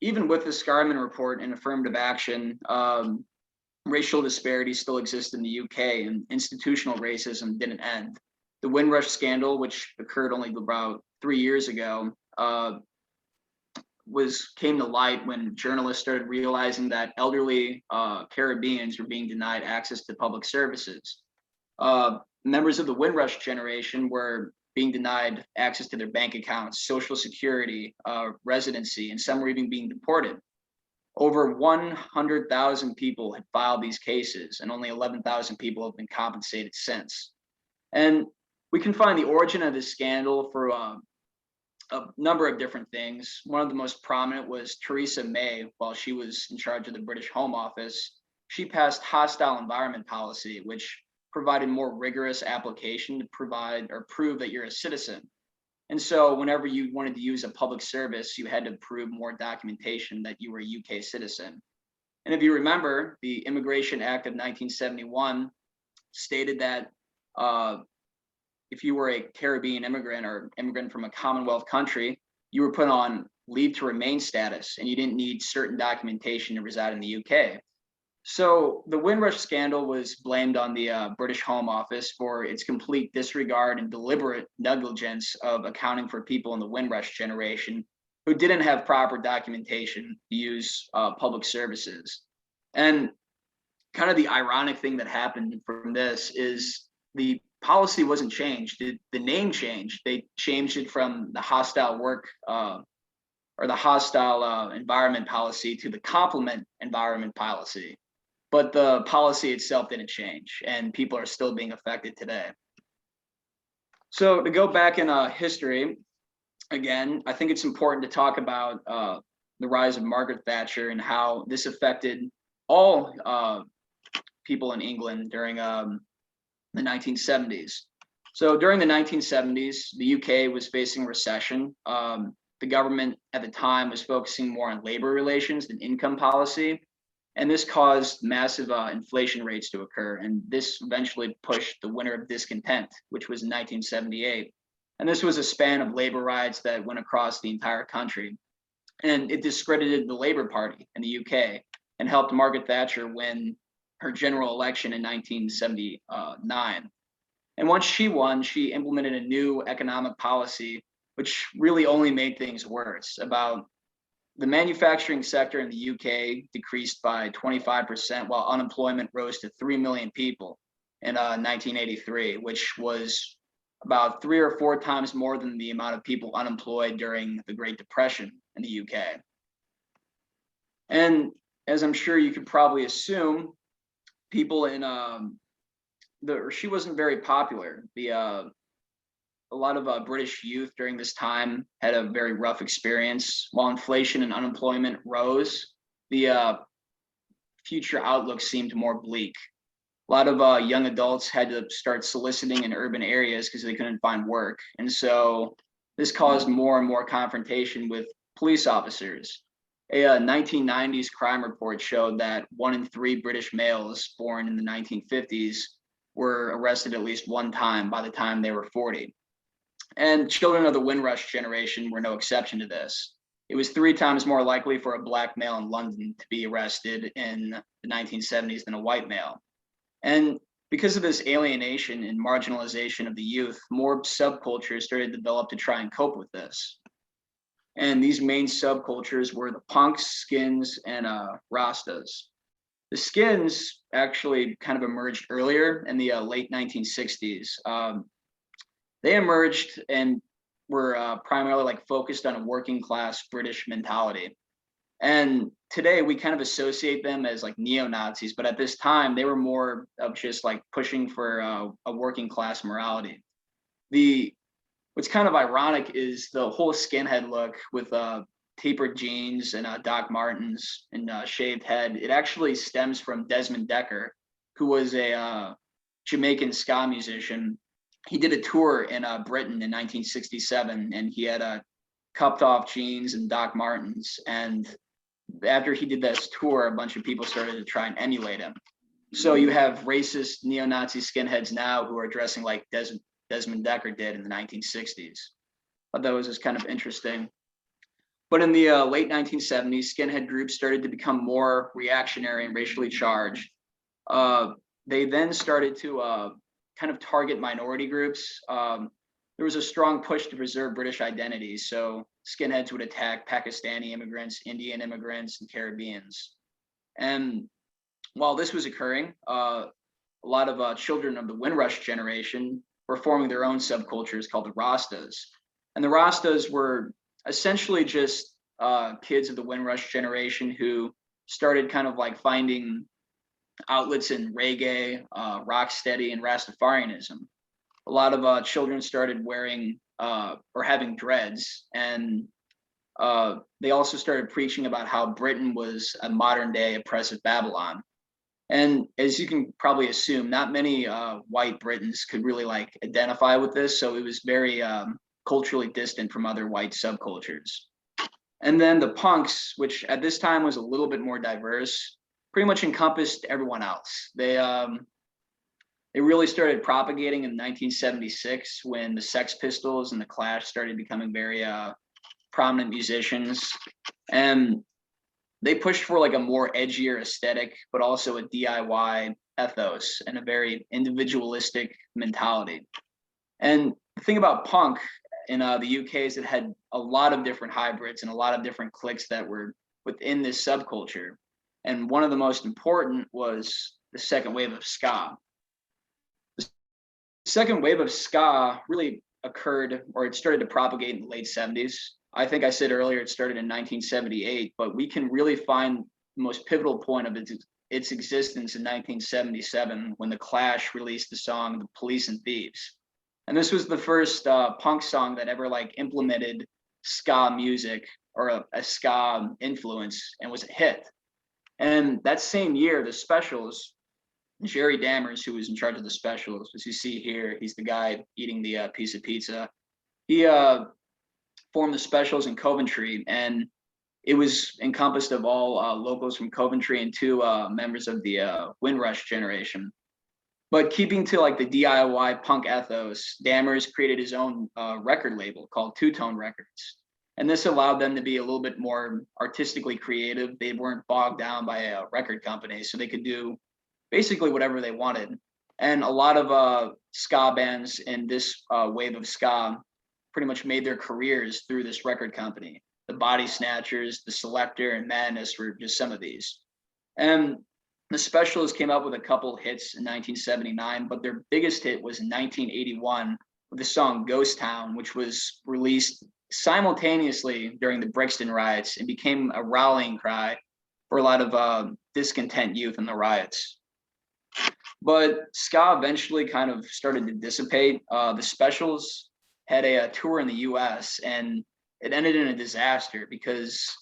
even with the Scarman Report and affirmative action, racial disparities still exist in the UK, and institutional racism didn't end. The Windrush scandal, which occurred only about 3 years ago, came to light when journalists started realizing that elderly Caribbeans were being denied access to public services. Members of the Windrush generation were being denied access to their bank accounts, social security, residency, and some were even being deported. Over 100,000 people had filed these cases, and only 11,000 people have been compensated since. And we can find the origin of this scandal for a number of different things. One of the most prominent was Theresa May, while she was in charge of the British Home Office. She passed hostile environment policy, which provided more rigorous application to provide or prove that you're a citizen. And so whenever you wanted to use a public service, you had to prove more documentation that you were a UK citizen. And if you remember, the Immigration Act of 1971 stated that if you were a Caribbean immigrant or immigrant from a Commonwealth country, you were put on leave to remain status, and you didn't need certain documentation to reside in the UK. So the Windrush scandal was blamed on the British Home Office for its complete disregard and deliberate negligence of accounting for people in the Windrush generation who didn't have proper documentation to use public services. And kind of the ironic thing that happened from this is the policy wasn't changed. The name changed. They changed it from the hostile work or the hostile environment policy to the complement environment policy. But the policy itself didn't change, and people are still being affected today. So to go back in history, again, I think it's important to talk about the rise of Margaret Thatcher and how this affected all people in England during the 1970s. So during the 1970s, the UK was facing recession. The government at the time was focusing more on labor relations than income policy. And this caused massive inflation rates to occur. And this eventually pushed the winter of discontent, which was in 1978. And this was a span of labor riots that went across the entire country. And it discredited the Labour Party in the UK and helped Margaret Thatcher win her general election in 1979. And once she won, she implemented a new economic policy, which really only made things worse. About the manufacturing sector in the UK decreased by 25%, while unemployment rose to 3 million people in 1983, which was about 3 or 4 times more than the amount of people unemployed during the Great Depression in the UK. And as I'm sure you could probably assume, people in she wasn't very popular. A lot of British youth during this time had a very rough experience. While inflation and unemployment rose, the future outlook seemed more bleak. A lot of young adults had to start soliciting in urban areas because they couldn't find work. And so this caused more and more confrontation with police officers. A 1990s crime report showed that 1 in 3 British males born in the 1950s were arrested at least one time by the time they were 40. And children of the Windrush generation were no exception to this. It was 3 times more likely for a black male in London to be arrested in the 1970s than a white male. And because of this alienation and marginalization of the youth, more subcultures started to develop to try and cope with this. And these main subcultures were the punks, skins, and Rastas. The skins actually kind of emerged earlier in the late 1960s. They emerged and were primarily like focused on a working class British mentality. And today we kind of associate them as like neo-Nazis, but at this time they were more of just like pushing for a working class morality. What's kind of ironic is the whole skinhead look with tapered jeans and Doc Martens and shaved head. It actually stems from Desmond Decker, who was a Jamaican ska musician. He did a tour in Britain in 1967, and he had cupped off jeans and Doc Martens. And after he did this tour, a bunch of people started to try and emulate him. So you have racist neo-Nazi skinheads now who are dressing like Desmond Decker did in the 1960s. I thought that was just kind of interesting. But in the late 1970s, skinhead groups started to become more reactionary and racially charged. They then started to kind of target minority groups. There was a strong push to preserve British identity. So skinheads would attack Pakistani immigrants, Indian immigrants, and Caribbeans. And while this was occurring, a lot of children of the Windrush generation were forming their own subcultures called the Rastas. And the Rastas were essentially just kids of the Windrush generation who started kind of like finding outlets in reggae, rocksteady, and Rastafarianism. A lot of children started wearing or having dreads, and they also started preaching about how Britain was a modern day oppressive Babylon. And as you can probably assume, not many white Britons could really like identify with this, so it was very culturally distant from other white subcultures. And then the punks, which at this time was a little bit more diverse, pretty much encompassed everyone else. They really started propagating in 1976 when the Sex Pistols and the Clash started becoming very prominent musicians. And they pushed for like a more edgier aesthetic, but also a DIY ethos and a very individualistic mentality. And the thing about punk in the UK is it had a lot of different hybrids and a lot of different cliques that were within this subculture. And one of the most important was the second wave of ska. The second wave of ska really occurred, or it started to propagate in the late 70s. I think I said earlier it started in 1978, but we can really find the most pivotal point of its existence in 1977 when the Clash released the song "The Police and Thieves," and this was the first punk song that ever like implemented ska music or a ska influence and was a hit. And that same year, the Specials, Jerry Dammers, who was in charge of the Specials, as you see here, he's the guy eating the piece of pizza. He formed the Specials in Coventry, and it was encompassed of all locals from Coventry and 2 members of the Windrush generation. But keeping to like the DIY punk ethos, Dammers created his own record label called Two Tone Records. And this allowed them to be a little bit more artistically creative. They weren't bogged down by a record company, so they could do basically whatever they wanted. And a lot of ska bands in this wave of ska pretty much made their careers through this record company. The Body Snatchers, the Selector, and Madness were just some of these. And the Specials came up with a couple hits in 1979, but their biggest hit was in 1981 with the song Ghost Town, which was released simultaneously during the Brixton riots and became a rallying cry for a lot of discontent youth in the riots. But ska eventually kind of started to dissipate. The Specials had a tour in the US, and it ended in a disaster because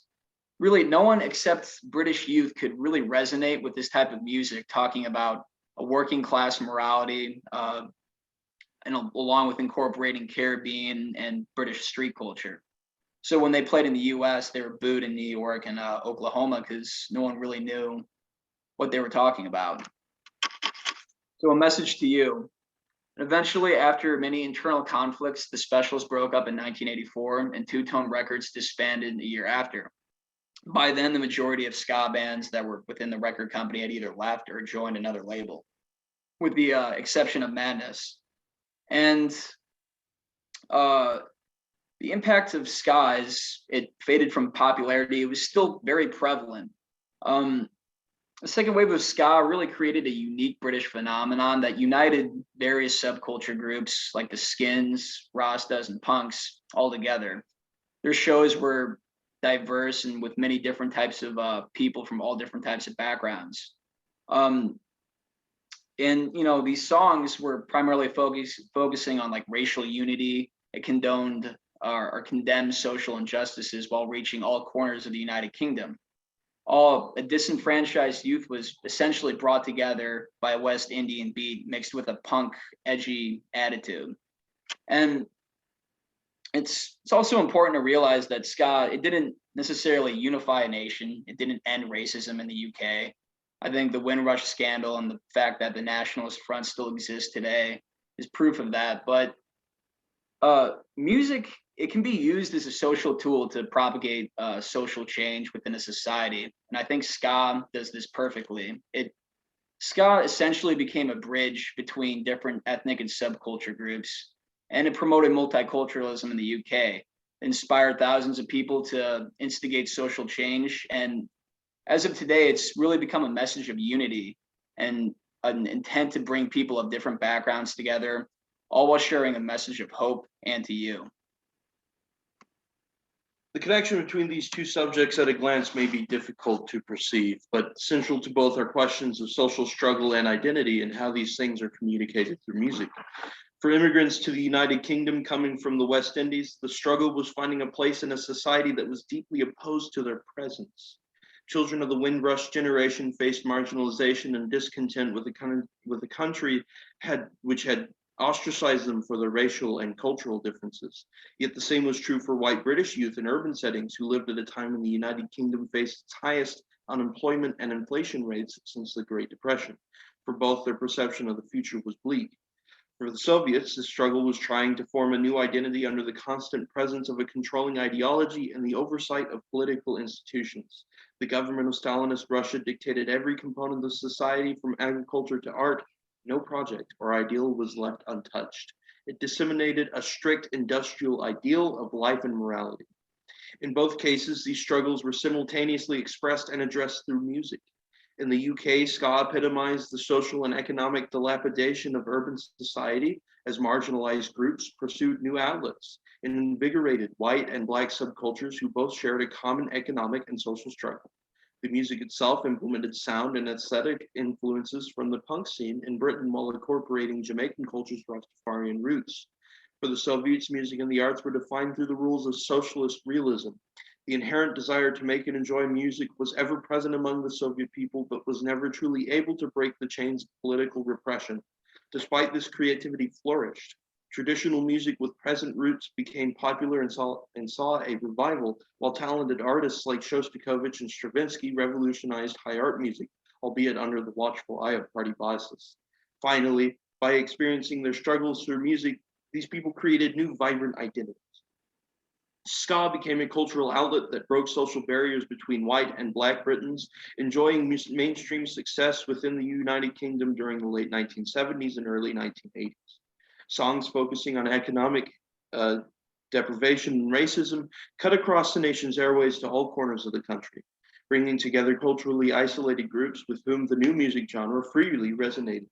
really no one except British youth could really resonate with this type of music, talking about a working class morality, and along with incorporating Caribbean and British street culture. So when they played in the US, they were booed in New York and Oklahoma because no one really knew what they were talking about. So a message to you. Eventually, after many internal conflicts, the Specials broke up in 1984 and Two Tone Records disbanded a year after. By then, the majority of ska bands that were within the record company had either left or joined another label, with the exception of Madness. And the impact of ska as it faded from popularity, it was still very prevalent. The second wave of ska really created a unique British phenomenon that united various subculture groups like the Skins, Rastas, and Punks all together. Their shows were diverse and with many different types of people from all different types of backgrounds. And these songs were primarily focusing on like racial unity. It condoned or condemned social injustices while reaching all corners of the United Kingdom. A disenfranchised youth was essentially brought together by a West Indian beat mixed with a punk, edgy attitude. And it's also important to realize that ska, it didn't necessarily unify a nation. It didn't end racism in the UK. I think the Windrush scandal and the fact that the Nationalist Front still exists today is proof of that. But music, it can be used as a social tool to propagate social change within a society. And I think ska does this perfectly. Ska essentially became a bridge between different ethnic and subculture groups, and it promoted multiculturalism in the UK. It inspired thousands of people to instigate social change. And as of today, it's really become a message of unity and an intent to bring people of different backgrounds together, all while sharing a message of hope and to you. The connection between these two subjects at a glance may be difficult to perceive, but central to both are questions of social struggle and identity and how these things are communicated through music. For immigrants to the United Kingdom coming from the West Indies, the struggle was finding a place in a society that was deeply opposed to their presence. Children of the Windrush generation faced marginalization and discontent with a country which had ostracized them for their racial and cultural differences. Yet the same was true for white British youth in urban settings who lived at a time when the United Kingdom faced its highest unemployment and inflation rates since the Great Depression. For both, their perception of the future was bleak. For the Soviets, the struggle was trying to form a new identity under the constant presence of a controlling ideology and the oversight of political institutions. The government of Stalinist Russia dictated every component of society from agriculture to art. No project or ideal was left untouched. It disseminated a strict industrial ideal of life and morality. In both cases, these struggles were simultaneously expressed and addressed through music. In the UK, ska epitomized the social and economic dilapidation of urban society as marginalized groups pursued new outlets and invigorated white and black subcultures who both shared a common economic and social struggle. The music itself implemented sound and aesthetic influences from the punk scene in Britain while incorporating Jamaican culture's Rastafarian roots. For the Soviets, music and the arts were defined through the rules of socialist realism. The inherent desire to make and enjoy music was ever present among the Soviet people, but was never truly able to break the chains of political repression. Despite this, creativity flourished. Traditional music with present roots became popular and saw a revival, while talented artists like Shostakovich and Stravinsky revolutionized high art music, albeit under the watchful eye of party bosses. Finally, by experiencing their struggles through music, these people created new vibrant identities. Ska became a cultural outlet that broke social barriers between white and black Britons, enjoying mainstream success within the United Kingdom during the late 1970s and early 1980s. Songs focusing on economic deprivation and racism cut across the nation's airways to all corners of the country, bringing together culturally isolated groups with whom the new music genre freely resonated.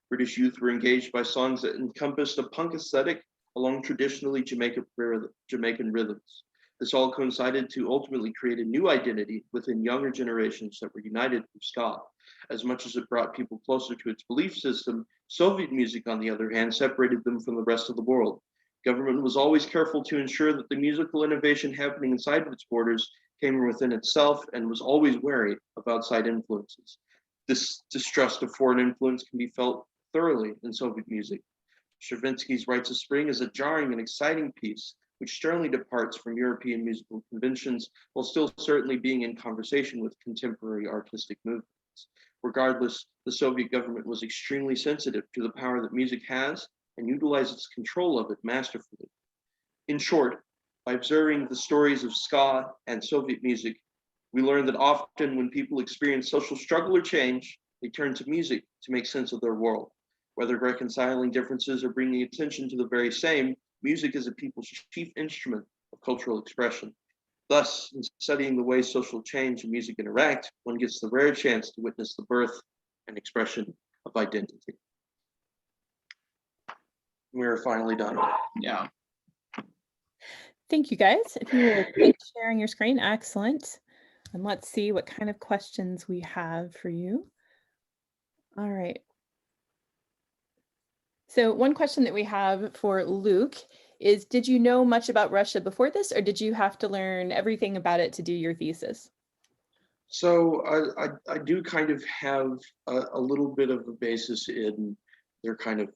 British youth were engaged by songs that encompassed a punk aesthetic along traditionally Jamaican rhythms. This all coincided to ultimately create a new identity within younger generations that were united through ska. As much as it brought people closer to its belief system, Soviet music, on the other hand, separated them from the rest of the world. Government was always careful to ensure that the musical innovation happening inside of its borders came from within itself and was always wary of outside influences. This distrust of foreign influence can be felt thoroughly in Soviet music. Stravinsky's Rites of Spring is a jarring and exciting piece, which sternly departs from European musical conventions while still certainly being in conversation with contemporary artistic movements. Regardless, the Soviet government was extremely sensitive to the power that music has and utilized its control of it masterfully. In short, by observing the stories of ska and Soviet music, we learn that often when people experience social struggle or change, they turn to music to make sense of their world. Whether reconciling differences or bringing attention to the very same, music is a people's chief instrument of cultural expression. Thus, in studying the way social change and music interact, one gets the rare chance to witness the birth and expression of identity. We're finally done. Yeah. Thank you, guys. If you will keep sharing your screen, excellent. And let's see what kind of questions we have for you. All right. So one question that we have for Luke is, did you know much about Russia before this, or did you have to learn everything about it to do your thesis? So I do kind of have a little bit of a basis in their kind of,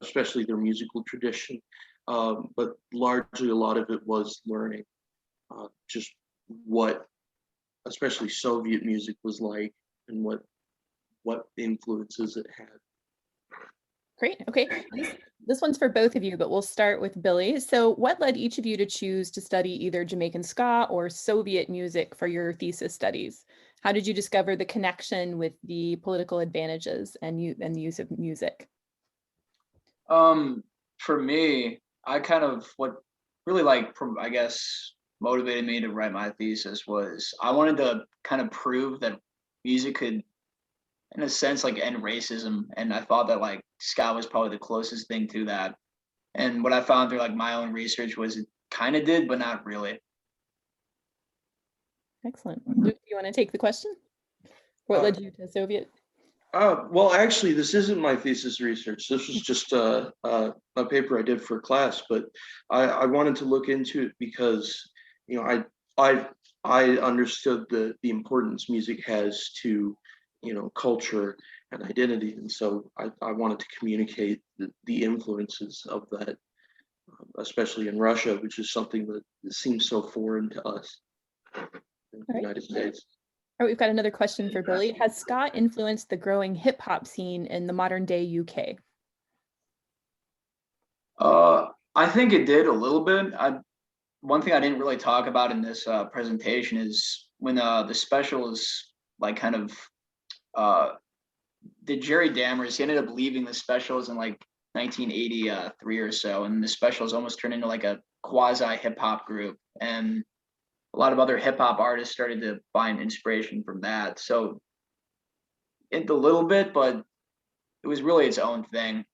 especially their musical tradition, but largely a lot of it was learning just what, especially Soviet music was like and what influences it had. Great. Okay. This one's for both of you, but we'll start with Billy. So what led each of you to choose to study either Jamaican Ska or Soviet music for your thesis studies? How did you discover the connection with the political advantages and the use of music? For me, I kind of what really I guess motivated me to write my thesis was I wanted to kind of prove that music could, in a sense, like end racism, and I thought that like ska was probably the closest thing to that. And what I found through like my own research was it kind of did, but not really. Excellent. Luke, do you want to take the question? What led you to Soviet? Well, actually, this isn't my thesis research. This was just a paper I did for class, but I wanted to look into it because, you know, I understood the importance music has to, you know, culture and identity, and so I wanted to communicate the influences of that, especially in Russia, which is something that seems so foreign to us in the United States. All right, we've got another question for Billy. Has ska influenced the growing hip hop scene in the modern day UK? I think it did a little bit. One thing I didn't really talk about in this presentation is when the specials like kind of the Jerry Dammers, he ended up leaving the specials in like 1983 or so, and the specials almost turned into like a quasi hip hop group, and a lot of other hip hop artists started to find inspiration from that. So it a little bit, but it was really its own thing.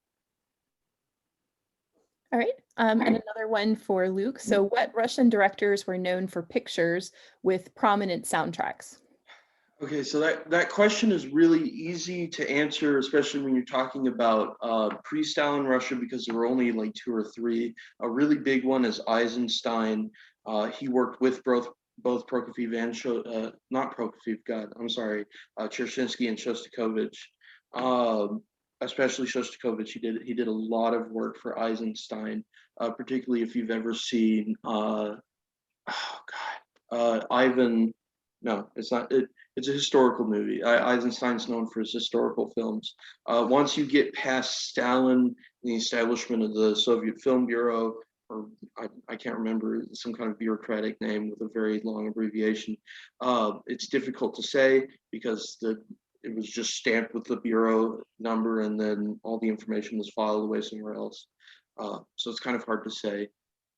All right, and another one for Luke. So what Russian directors were known for pictures with prominent soundtracks? Okay, so that question is really easy to answer, especially when you're talking about pre-Stalin Russia, because there were only like 2 or 3. A really big one is Eisenstein. He worked with both Prokofiev and not Prokofiev, God, I'm sorry, Cherchinsky and Shostakovich. Especially Shostakovich, he did a lot of work for Eisenstein, particularly if you've ever seen Ivan. No, it's not. It's a historical movie. Eisenstein's known for his historical films. Once you get past Stalin and the establishment of the Soviet Film Bureau, or I can't remember, some kind of bureaucratic name with a very long abbreviation, it's difficult to say because it was just stamped with the bureau number and then all the information was filed away somewhere else. So it's kind of hard to say,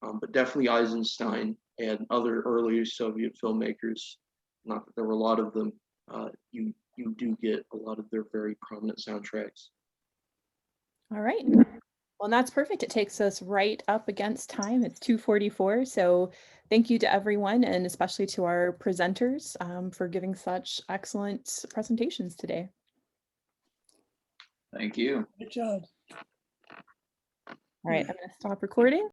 but definitely Eisenstein and other early Soviet filmmakers, not that there were a lot of them, you do get a lot of their very prominent soundtracks. All right. Well, and that's perfect. It takes us right up against time. It's 2:44. So thank you to everyone and especially to our presenters for giving such excellent presentations today. Thank you. Good job. All right, I'm going to stop recording.